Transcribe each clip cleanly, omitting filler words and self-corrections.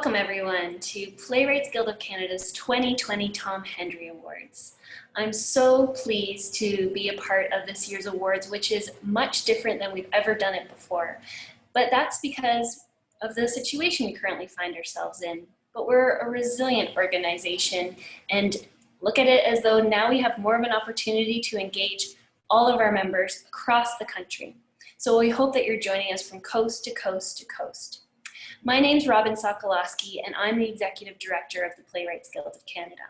Welcome everyone to Playwrights Guild of Canada's 2020 Tom Hendry Awards. I'm so pleased to be a part of this year's awards, which is much different than we've ever done it before. But that's because of the situation we currently find ourselves in. But we're a resilient organization and look at it as though now we have more of an opportunity to engage all of our members across the country. So we hope that you're joining us from coast to coast to coast. My name's Robin Sokolowski, and I'm the Executive Director of the Playwrights Guild of Canada.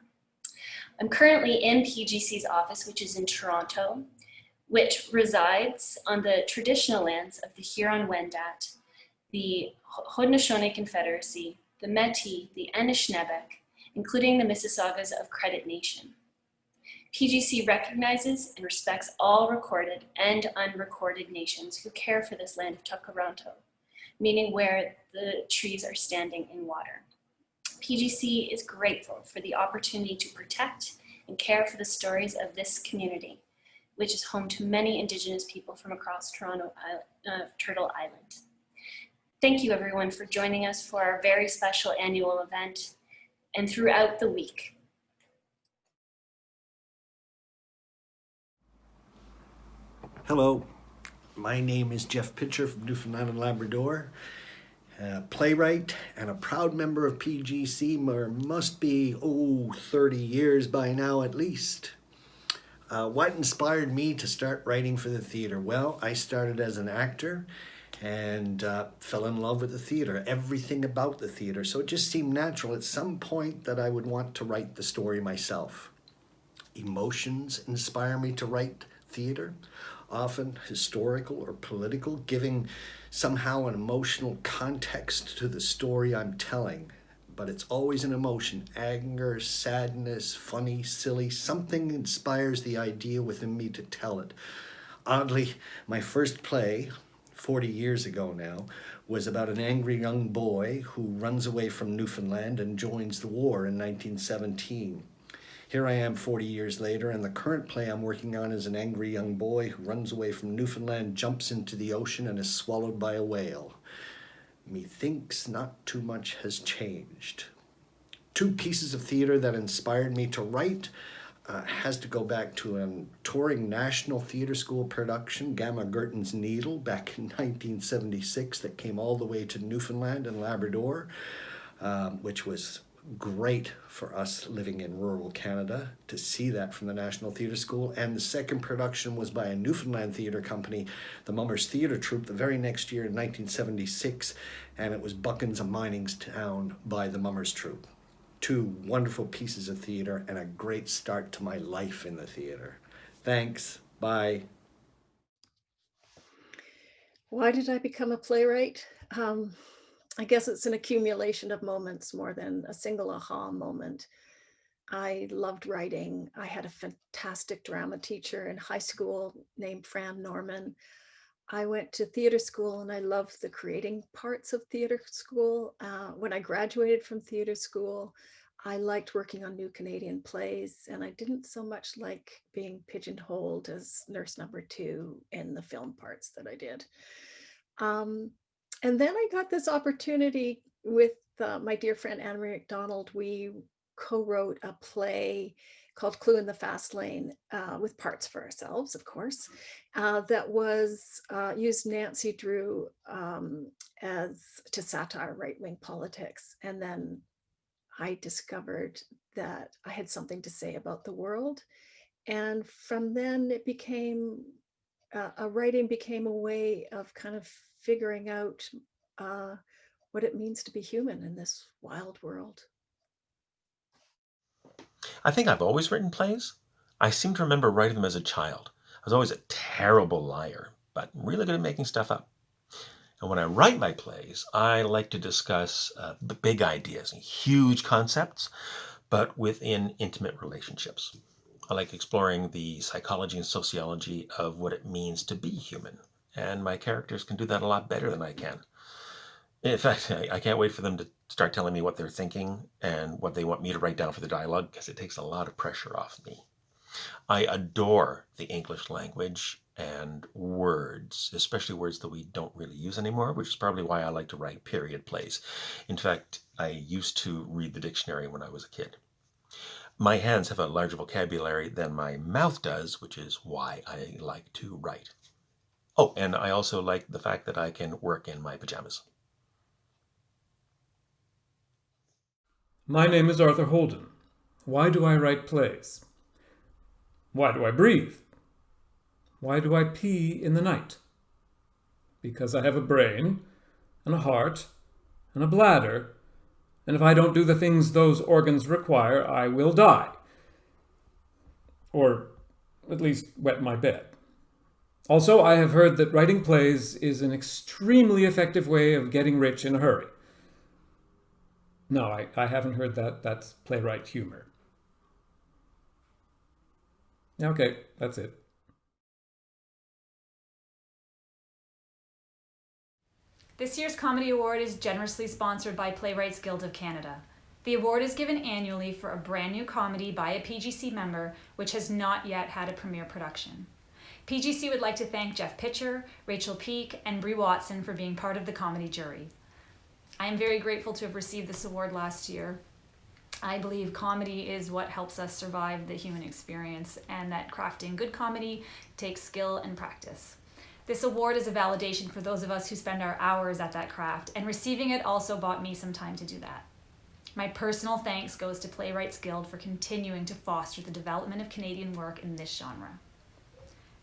I'm currently in PGC's office, which is in Toronto, which resides on the traditional lands of the Huron-Wendat, the Haudenosaunee Confederacy, the Métis, the Anishinaabeg, including the Mississaugas of Credit Nation. PGC recognizes and respects all recorded and unrecorded nations who care for this land of Toronto, meaning where the trees are standing in water. PGC is grateful for the opportunity to protect and care for the stories of this community, which is home to many Indigenous people from across Turtle Island. Thank you everyone for joining us for our very special annual event and throughout the week. Hello. My name is Jeff Pitcher from Newfoundland and Labrador, a playwright and a proud member of PGC, must be 30 years by now at least. What inspired me to start writing for the theater? Well, I started as an actor and fell in love with the theater, everything about the theater, so it just seemed natural at some point that I would want to write the story myself. Emotions inspire me to write theater, often historical or political, giving somehow an emotional context to the story I'm telling. But it's always an emotion, anger, sadness, funny, silly, something inspires the idea within me to tell it. Oddly, my first play, 40 years ago now, was about an angry young boy who runs away from Newfoundland and joins the war in 1917. Here I am 40 years later, and the current play I'm working on is an angry young boy who runs away from Newfoundland, jumps into the ocean, and is swallowed by a whale. Methinks not too much has changed. Two pieces of theater that inspired me to write has to go back to a touring National Theatre School production, Gamma Gurton's Needle, back in 1976, that came all the way to Newfoundland and Labrador, which was great for us living in rural Canada to see that from the National Theatre School. And the second production was by a Newfoundland theatre company, the Mummers Theatre Troupe, the very next year in 1976, and it was Buckins of Miningstown by the Mummers Troupe. Two wonderful pieces of theatre and a great start to my life in the theatre. Thanks. Bye. Why did I become a playwright? I guess it's an accumulation of moments more than a single aha moment. I loved writing. I had a fantastic drama teacher in high school named Fran Norman. I went to theater school and I loved the creating parts of theater school. When I graduated from theater school, I liked working on new Canadian plays, and I didn't so much like being pigeonholed as nurse number 2 in the film parts that I did. And then I got this opportunity with my dear friend Anne-Marie MacDonald. We co-wrote a play called Clue in the Fast Lane, with parts for ourselves, of course, that was used Nancy Drew as to satire right-wing politics. And then I discovered that I had something to say about the world. And from then it became, writing became a way of kind of figuring out what it means to be human in this wild world. I think I've always written plays. I seem to remember writing them as a child. I was always a terrible liar, but really good at making stuff up. And when I write my plays, I like to discuss the big ideas, huge concepts, but within intimate relationships. I like exploring the psychology and sociology of what it means to be human. And my characters can do that a lot better than I can. In fact, I can't wait for them to start telling me what they're thinking and what they want me to write down for the dialogue, because it takes a lot of pressure off me. I adore the English language, and words, especially words that we don't really use anymore, which is probably why I like to write period plays. In fact, I used to read the dictionary when I was a kid. My hands have a larger vocabulary than my mouth does, which is why I like to write. Oh, and I also like the fact that I can work in my pajamas. My name is Arthur Holden. Why do I write plays? Why do I breathe? Why do I pee in the night? Because I have a brain, and a heart, and a bladder, and if I don't do the things those organs require, I will die. Or at least wet my bed. Also, I have heard that writing plays is an extremely effective way of getting rich in a hurry. No, I haven't heard that. That's playwright humor. Okay, that's it. This year's Comedy Award is generously sponsored by Playwrights Guild of Canada. The award is given annually for a brand new comedy by a PGC member which has not yet had a premiere production. PGC would like to thank Jeff Pitcher, Rachel Peake, and Brie Watson for being part of the comedy jury. I am very grateful to have received this award last year. I believe comedy is what helps us survive the human experience, and that crafting good comedy takes skill and practice. This award is a validation for those of us who spend our hours at that craft, and receiving it also bought me some time to do that. My personal thanks goes to Playwrights Guild for continuing to foster the development of Canadian work in this genre.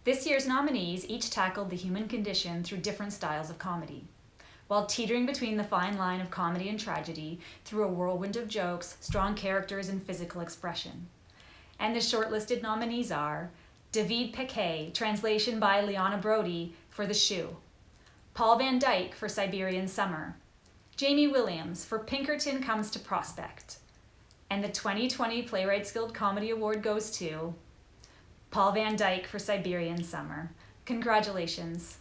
This year's nominees each tackled the human condition through different styles of comedy. While teetering between the fine line of comedy and tragedy through a whirlwind of jokes, strong characters, and physical expression. And the shortlisted nominees are David Piquet, translation by Liana Brody, for The Shoe; Paul Van Dyck for Siberian Summer; Jamie Williams for Pinkerton Comes to Prospect. And the 2020 Playwrights Guild Comedy Award goes to Paul Van Dyck for Siberian Summer. Congratulations.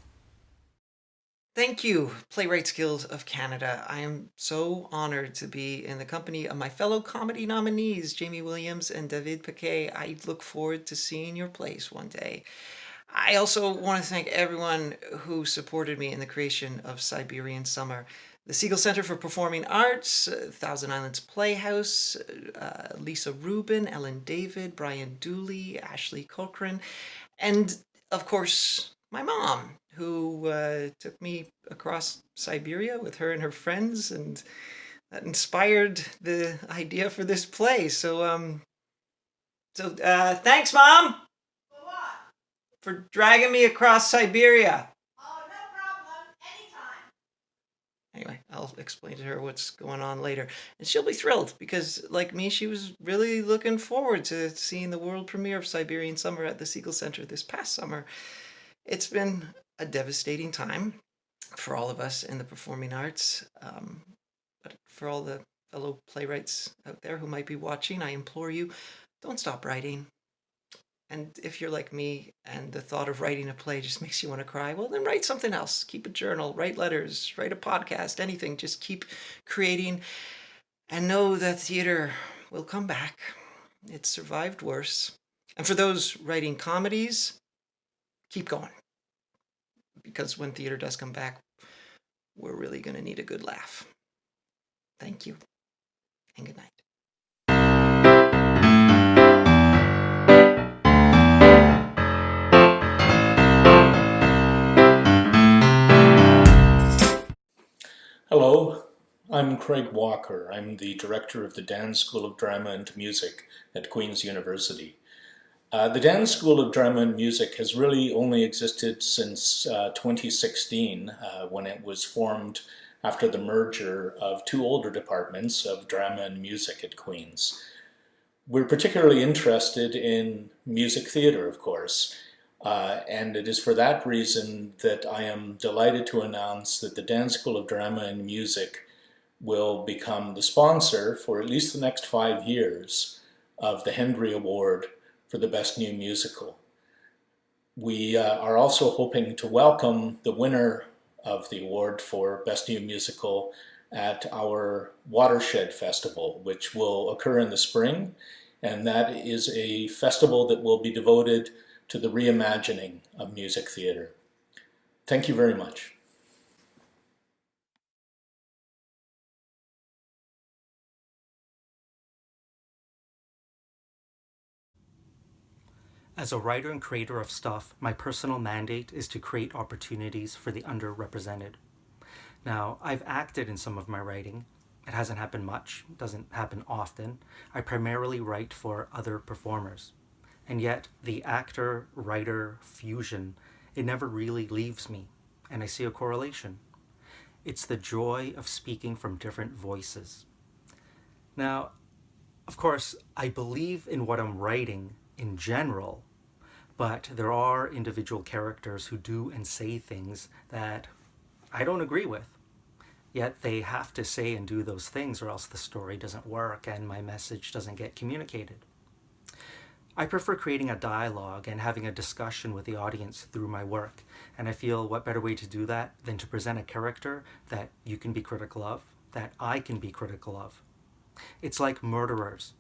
Thank you, Playwrights Guild of Canada. I am so honored to be in the company of my fellow comedy nominees, Jamie Williams and David Piquet. I look forward to seeing your plays one day. I also want to thank everyone who supported me in the creation of Siberian Summer. The Siegel Center for Performing Arts, Thousand Islands Playhouse, Lisa Rubin, Ellen David, Brian Dooley, Ashley Cochran, and of course, my mom, who took me across Siberia with her and her friends, and that inspired the idea for this play. So thanks, Mom! For what? For dragging me across Siberia. Oh, no problem. Anytime. Anyway, I'll explain to her what's going on later. And she'll be thrilled because, like me, she was really looking forward to seeing the world premiere of Siberian Summer at the Siegel Center this past summer. It's been a devastating time for all of us in the performing arts. But for all the fellow playwrights out there who might be watching, I implore you, don't stop writing. And if you're like me and the thought of writing a play just makes you want to cry, well, then write something else. Keep a journal, write letters, write a podcast, anything. Just keep creating and know that theater will come back. It's survived worse. And for those writing comedies, keep going. Because when theater does come back, we're really going to need a good laugh. Thank you, and good night. Hello, I'm Craig Walker. I'm the director of the Dan School of Drama and Music at Queen's University. The Dan School of Drama and Music has really only existed since 2016, when it was formed after the merger of two older departments of drama and music at Queen's. We're particularly interested in music theater, of course, and it is for that reason that I am delighted to announce that the Dan School of Drama and Music will become the sponsor for at least the next 5 years of the Hendry Award for the Best New Musical. We are also hoping to welcome the winner of the award for Best New Musical at our Watershed Festival, which will occur in the spring, and that is a festival that will be devoted to the reimagining of music theatre. Thank you very much. As a writer and creator of stuff, my personal mandate is to create opportunities for the underrepresented. Now, I've acted in some of my writing. It hasn't happened much, doesn't happen often. I primarily write for other performers. And yet, the actor-writer fusion, it never really leaves me, and I see a correlation. It's the joy of speaking from different voices. Now, of course, I believe in what I'm writing in general, but there are individual characters who do and say things that I don't agree with. Yet they have to say and do those things or else the story doesn't work and my message doesn't get communicated. I prefer creating a dialogue and having a discussion with the audience through my work, and I feel what better way to do that than to present a character that you can be critical of, that I can be critical of. It's like murderers.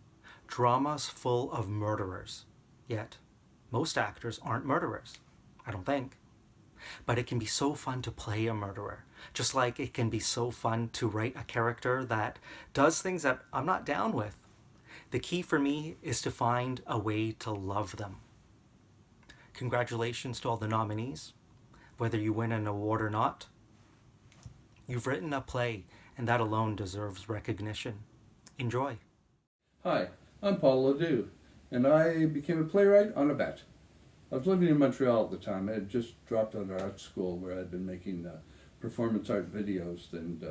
Drama's full of murderers, yet most actors aren't murderers, I don't think. But it can be so fun to play a murderer, just like it can be so fun to write a character that does things that I'm not down with. The key for me is to find a way to love them. Congratulations to all the nominees, whether you win an award or not. You've written a play, and that alone deserves recognition. Enjoy. Hi, I'm Paul Ledoux, and I became a playwright on a bet. I was living in Montreal at the time. I had just dropped out of art school where I'd been making performance art videos and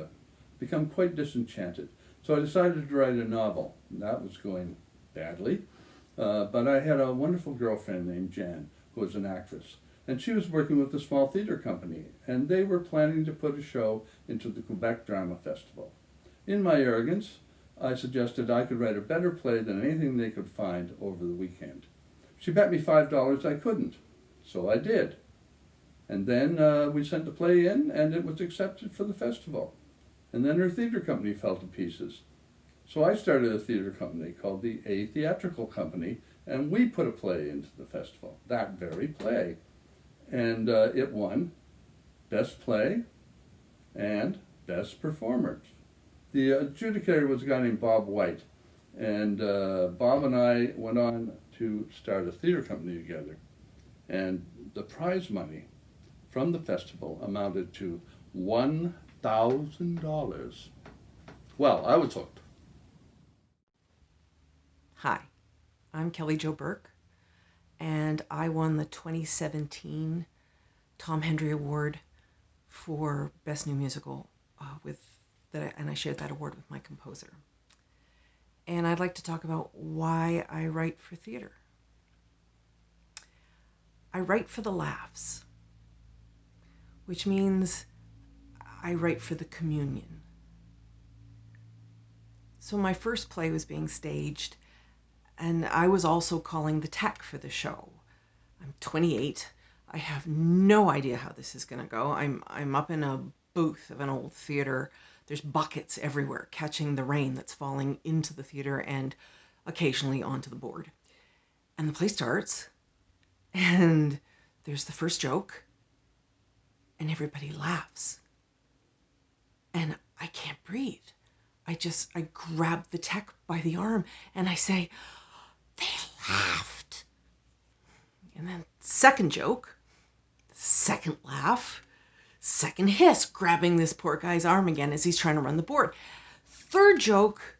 become quite disenchanted. So I decided to write a novel. That was going badly, but I had a wonderful girlfriend named Jan, who was an actress, and she was working with a small theatre company, and they were planning to put a show into the Quebec Drama Festival. In my arrogance, I suggested I could write a better play than anything they could find over the weekend. She bet me $5 I couldn't, so I did. And then we sent the play in, and it was accepted for the festival. And then her theatre company fell to pieces. So I started a theatre company called the A Theatrical Company, and we put a play into the festival, that very play. And it won Best Play and Best Performance. The adjudicator was a guy named Bob White, and Bob and I went on to start a theatre company together. And the prize money from the festival amounted to $1,000. Well, I was hooked. Hi, I'm Kelley Jo Burke, and I won the 2017 Tom Hendry Award for Best New Musical and I shared that award with my composer. And I'd like to talk about why I write for theater. I write for the laughs, which means I write for the communion. So my first play was being staged, and I was also calling the tech for the show. I'm 28. I have no idea how this is going to go. I'm up in a booth of an old theater. There's buckets everywhere catching the rain that's falling into the theater and occasionally onto the board. And the play starts, and there's the first joke, and everybody laughs. And I can't breathe. I grab the tech by the arm and I say, "They laughed." And then second joke, second laugh, second hiss, grabbing this poor guy's arm again as he's trying to run the board. Third joke,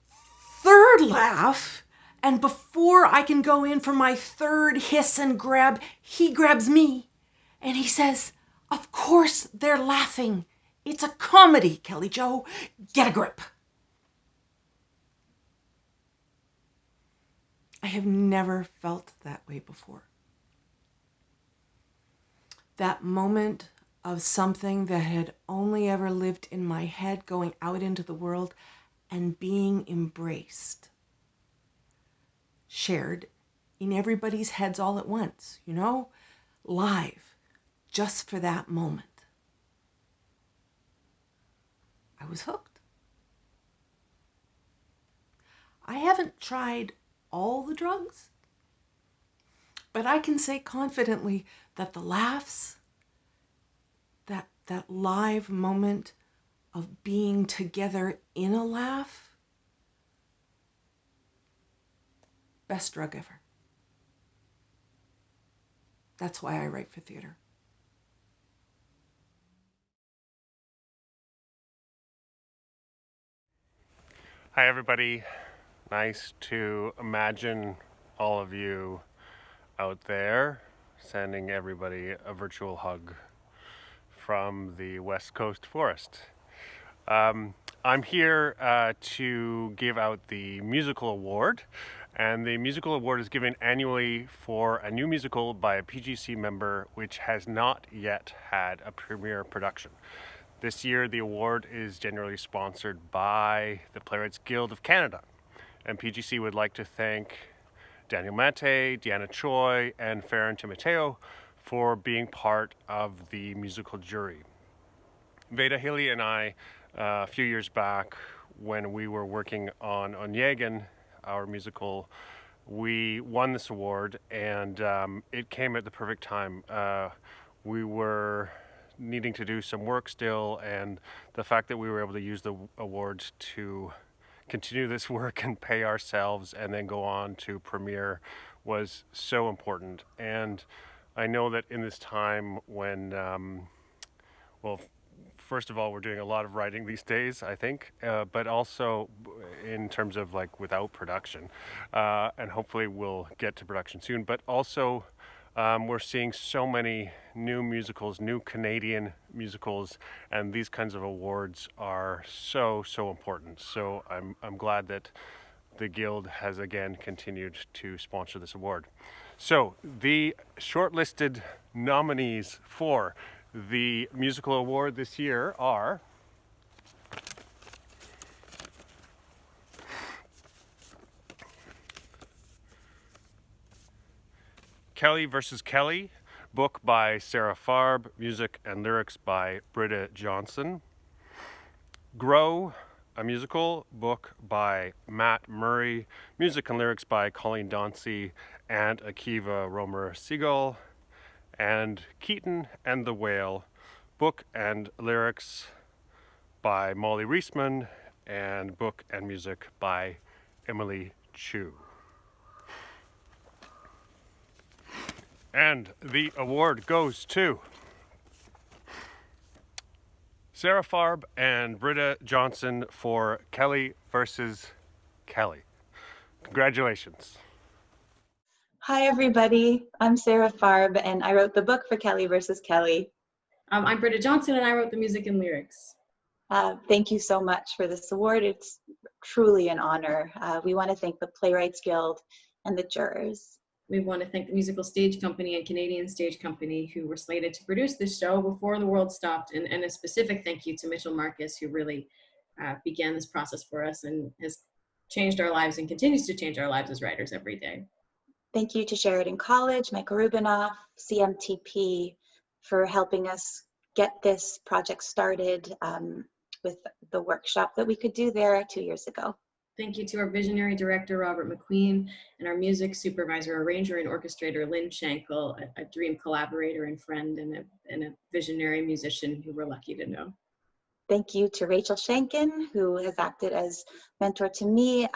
third laugh, and before I can go in for my third hiss and grab, he grabs me and he says, "Of course they're laughing. It's a comedy, Kelley Jo. Get a grip." I have never felt that way before. That moment of something that had only ever lived in my head going out into the world and being embraced. Shared in everybody's heads all at once, live, just for that moment. I was hooked. I haven't tried all the drugs. But I can say confidently that the laughs, that live moment of being together in a laugh, best drug ever. That's why I write for theater. Hi, everybody. Nice to imagine all of you out there, sending everybody a virtual hug from the West Coast forest. I'm here to give out the musical award, and the musical award is given annually for a new musical by a PGC member which has not yet had a premiere production. This year, the award is generally sponsored by the Playwrights Guild of Canada, and PGC would like to thank Daniel Mate, Deanna Choi, and Farron Timoteo for being part of the musical jury. Veda Hilly and I, a few years back, when we were working on Onegin, our musical, we won this award, and it came at the perfect time. We were needing to do some work still, and the fact that we were able to use the award to continue this work and pay ourselves and then go on to premiere was so important. And I know that in this time when, well, first of all, we're doing a lot of writing these days, I think, but also in terms of like without production, and hopefully we'll get to production soon, but also we're seeing so many new musicals, new Canadian musicals, and these kinds of awards are so important. So I'm glad that the Guild has again continued to sponsor this award. So the shortlisted nominees for the musical award this year are Kelley vs. Kelley, book by Sarah Farb, music and lyrics by Britta Johnson. Grow, a musical, book by Matt Murray, music and lyrics by Colleen Dauncey and Akiva Romer-Segal. And Keaton and the Whale, book and lyrics by Molly Reisman and book and music by Emily Chu. And the award goes to Sarah Farb and Britta Johnson for Kelley vs. Kelley. Congratulations. Hi, everybody. I'm Sarah Farb, and I wrote the book for Kelley vs. Kelley. I'm Britta Johnson, and I wrote the music and lyrics. Thank you so much for this award. It's truly an honor. We want to thank the Playwrights Guild and the jurors. We want to thank the Musical Stage Company and Canadian Stage Company who were slated to produce this show before the world stopped, and a specific thank you to Mitchell Marcus, who really began this process for us and has changed our lives and continues to change our lives as writers every day. Thank you to Sheridan College, Michael Rubinoff, CMTP for helping us get this project started with the workshop that we could do there 2 years ago. Thank you to our visionary director, Robert McQueen, and our music supervisor, arranger, and orchestrator, Lynn Shankle, a dream collaborator and friend and a visionary musician who we're lucky to know. Thank you to Rachel Shankin, who has acted as mentor to me.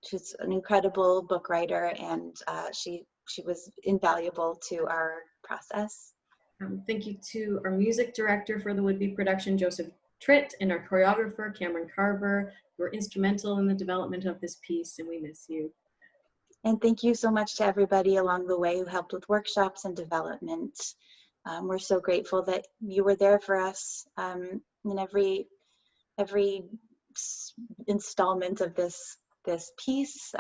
She's an incredible book writer, and she was invaluable to our process. Thank you to our music director for the would-be production, Joseph Tritt, and our choreographer, Cameron Carver, who were instrumental in the development of this piece, and we miss you. And thank you so much to everybody along the way who helped with workshops and development. We're so grateful that you were there for us in every installment of this piece.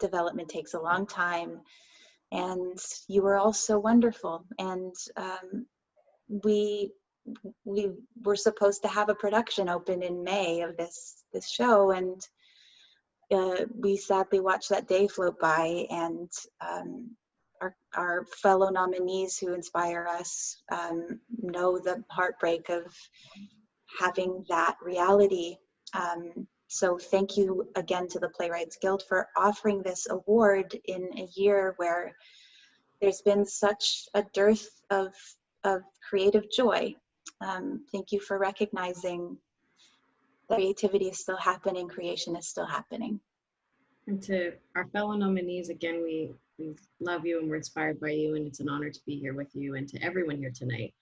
Development takes a long time, and you were all so wonderful. And we were supposed to have a production open in May of this show, and we sadly watched that day float by, and our fellow nominees who inspire us know the heartbreak of having that reality. So thank you again to the Playwrights Guild for offering this award in a year where there's been such a dearth of creative joy. Thank you for recognizing that creativity is still happening, creation is still happening. And to our fellow nominees, again, we love you and we're inspired by you, and it's an honor to be here with you. And to everyone here tonight,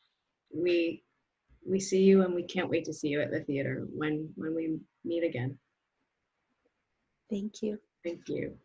we see you and we can't wait to see you at the theater when we meet again. Thank you. Thank you.